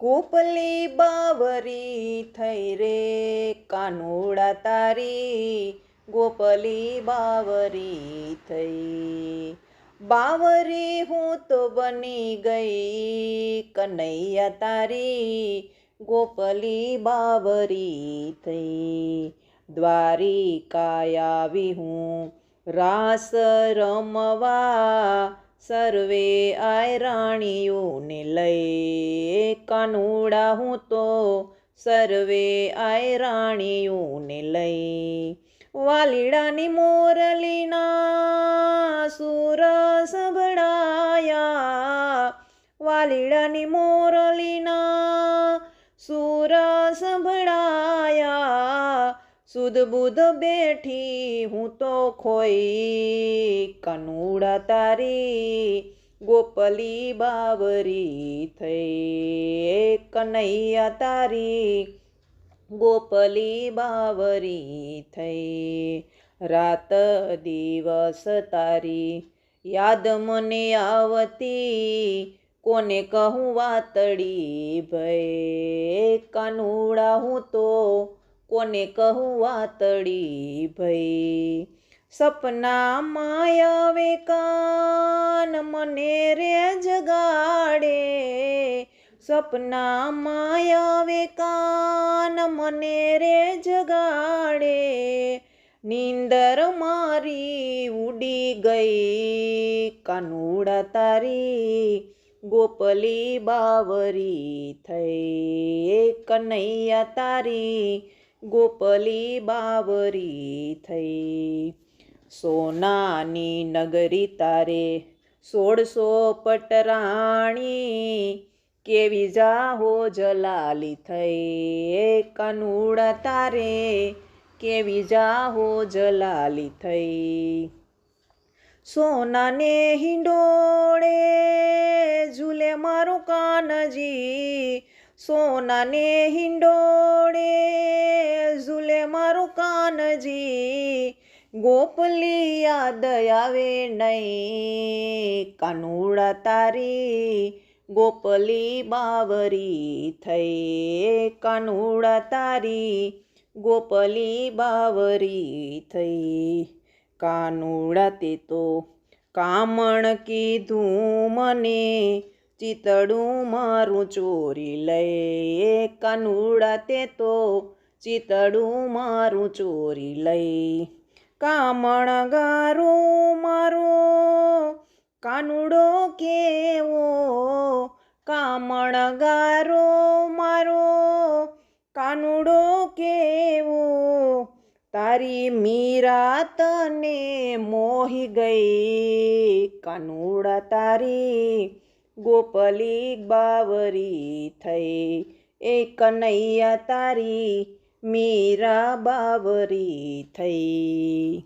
ગોપલી બાવરી થઈ રે કાનુડા તારી, ગોપલી બાવરી થઈ। બાવરી હું તો બની ગઈ કનૈયા તારી, ગોપલી બાવરી થઈ। દ્વારિકા આવી હું રાસ રમવા, સર્વે આય રાણીઓને લઈ। કાનુડા હું તો સર્વે આય રાણીઓને લઈ। વાલીડાની મોરલીના સૂર સંભળાયા, વાલીડાની મોરલીના સૂર સંભળાયા। સુધ બુધ બેઠી હું તો ખોઈ, કાનુડા તારી ગોપલી બાવરી થઈ। કનૈયા તારી ગોપલી બાવરી થઈ। રાત દિવસ તારી યાદ મને આવતી, કોને કહું વાતડી ભઈ। કાનુડા હું તો કોને કહું વાતડી ભઈ। સપનામાં આવે કાન મને રે જગાડે, સપનામાં આવે કાન મને રે જગાડે। નીંદર મારી ઉડી ગઈ કાનુડા તારી, ગોપલી બાવરી થઈ। કનૈયા તારી ગોપલી બાવરી થઈ। સોનાની નગરી તારે 1600 પટરાણી, કેવી જાહો જલાલી થઈ। કાનુડા તારે કેવી જાહો જલાલી થઈ। સોનાને હિંડોળે ઝૂલે મારું કાનજી, સોનાને હિંડોળે ઝૂલે મારું કાનજી। ગોપલી યાદ આવે નહીં કાનુડા તારી, ગોપલી બાવરી થઈ। કાનુડા તારી ગોપલી બાવરી થઈ। કાનુડા તે તો કામણ કીધું મને, ચિતડું મારું ચોરી લઈ। કાનુડા તે તો ચિતડું મારું ચોરી લઈ। કામણ ગારો મારો કાનુડો કેવો, કામણ ગારો મારો કાનુડો કેવો। તારી મીરા તને મોહી ગઈ કાનુડા તારી, ગોપલી બાવરી થઈ। કનૈયા તારી મીરા બાવરી થઈ।